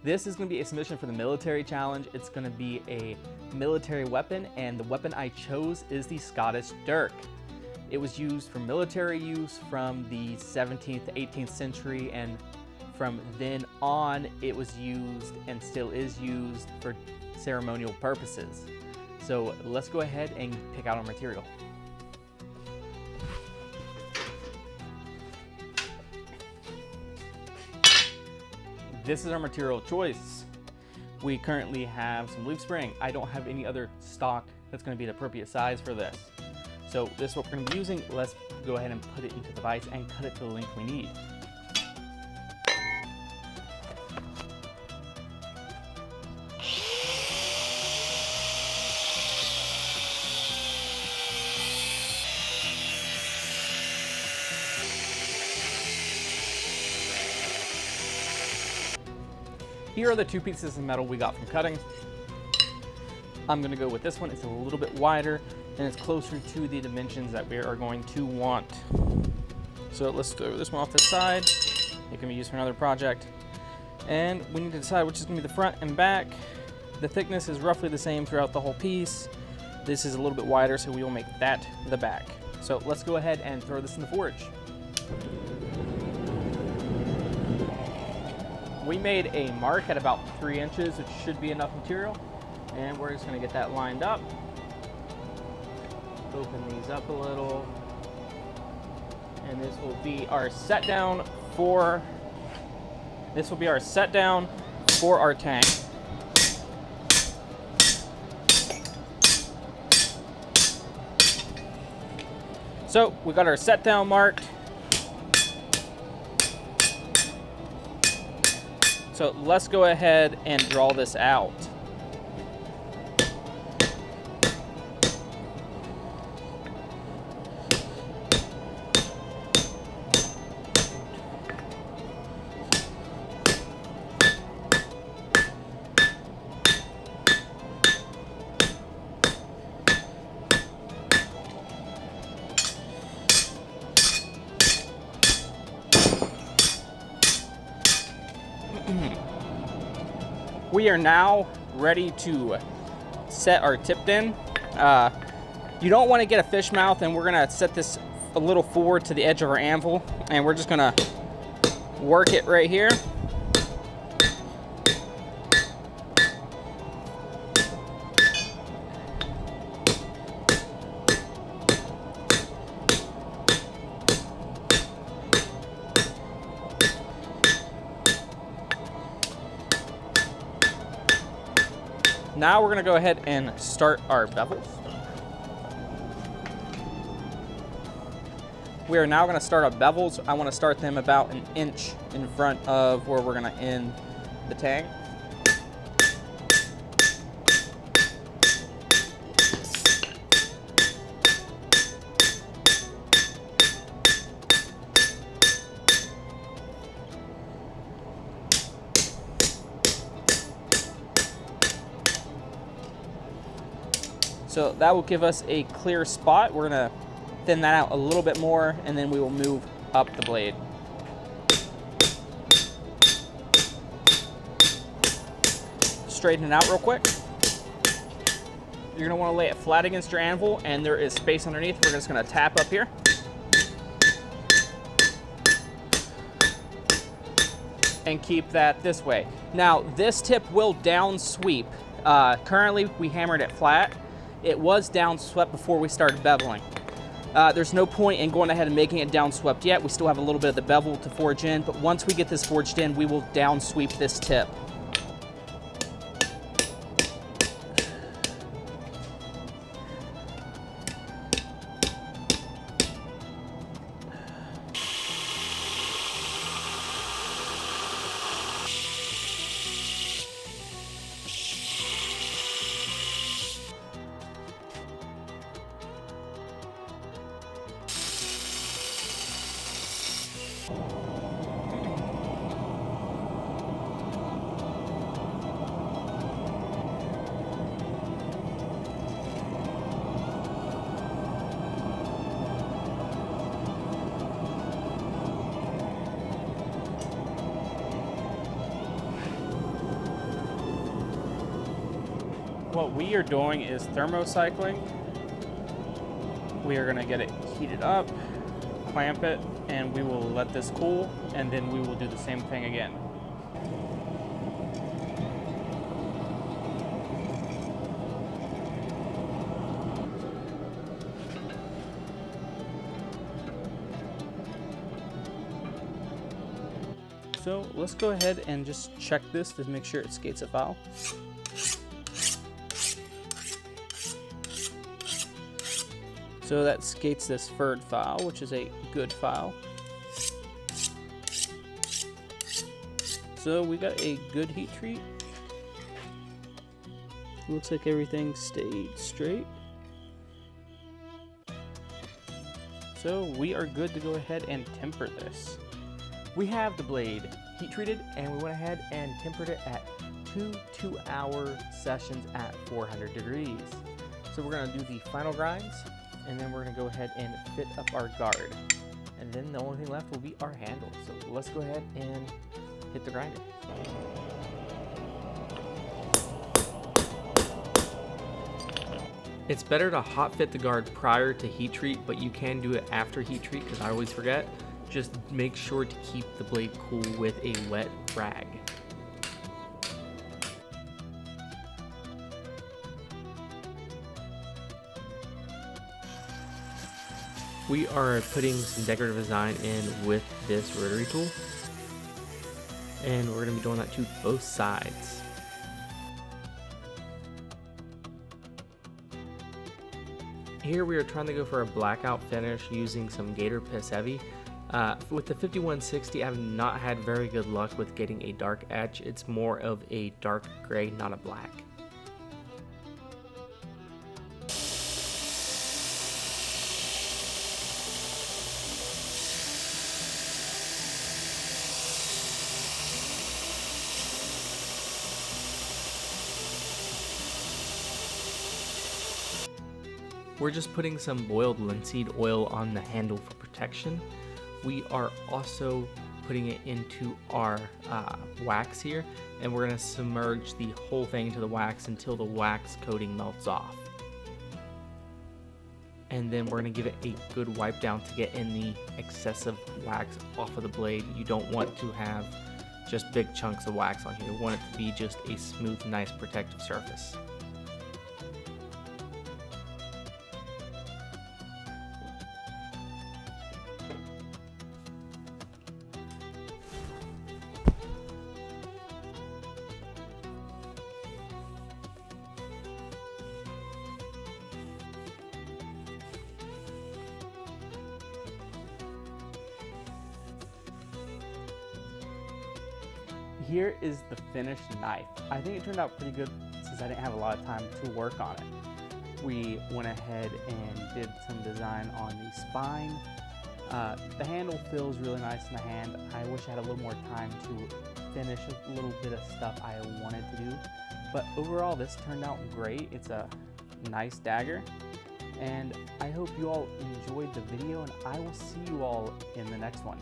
This is going to be a submission for the military challenge. It's going to be a military weapon, and the weapon I chose is the Scottish Dirk. It was used for military use from the 17th to 18th century, and from then on it was used and still is used for ceremonial purposes. So let's go ahead and pick out our material. This is our material choice. We currently have some loop spring. I don't have any other stock that's going to be the appropriate size for this. So this is what we're going to be using. Let's go ahead and put it into the vise and cut it to the length we need. Here are the two pieces of metal we got from cutting. I'm gonna go with this one. It's a little bit wider and it's closer to the dimensions that we are going to want. So let's throw this one off the side. It can be used for another project. And we need to decide which is gonna be the front and back. The thickness is roughly the same throughout the whole piece. This is a little bit wider, so we will make that the back. So let's go ahead and throw this in the forge. We made a mark at about 3 inches, which should be enough material. And we're just gonna get that lined up. Open these up a little. And this will be our set down for our tank. So we got our set down marked. So let's go ahead and draw this out. We are now ready to set our tip in. You don't want to get a fish mouth, and we're gonna set this a little forward to the edge of our anvil, and we're just gonna work it right here. Now we're gonna go ahead and start our bevels. We are now gonna start our bevels. I wanna start them about 1 inch in front of where we're gonna end the tang. So that will give us a clear spot. We're gonna thin that out a little bit more, and then we will move up the blade. Straighten it out real quick. You're gonna wanna lay it flat against your anvil, and there is space underneath. We're just gonna tap up here. And keep that this way. Now, this tip will down sweep. Currently, we hammered it flat. It was down swept before we started beveling. There's no point in going ahead and making it down swept yet. We still have a little bit of the bevel to forge in, but once we get this forged in, we will down sweep this tip. what we are doing is thermocycling. We are going to get it heated up, clamp it, and we will let this cool, and then we will do the same thing again. So let's go ahead and just check this to make sure it skates a file. So that skates this furred file, which is a good file. So we got a good heat treat. Looks like everything stayed straight. So we are good to go ahead and temper this. We have the blade heat treated, and we went ahead and tempered it at 2 sessions at 400 degrees. So we're gonna do the final grinds, and then we're gonna go ahead and fit up our guard. And then the only thing left will be our handle. So let's go ahead and hit the grinder. It's better to hot fit the guard prior to heat treat, but you can do it after heat treat because I always forget. Just make sure to keep the blade cool with a wet rag. We are putting some decorative design in with this rotary tool, and we're going to be doing that to both sides. Here we are trying to go for a blackout finish using some Gator Piss Heavy. With the 5160, I have not had very good luck with getting a dark etch. It's more of a dark gray, not a black. We're just putting some boiled linseed oil on the handle for protection. We are also putting it into our wax here, and we're going to submerge the whole thing into the wax until the wax coating melts off. And then we're going to give it a good wipe down to get in the excessive wax off of the blade. You don't want to have just big chunks of wax on here. You want it to be just a smooth, nice protective surface. Here is the finished knife. I think it turned out pretty good since I didn't have a lot of time to work on it. We went ahead and did some design on the spine. The handle feels really nice in the hand. I wish I had a little more time to finish a little bit of stuff I wanted to do. But overall, this turned out great. It's a nice dagger. And I hope you all enjoyed the video, and I will see you all in the next one.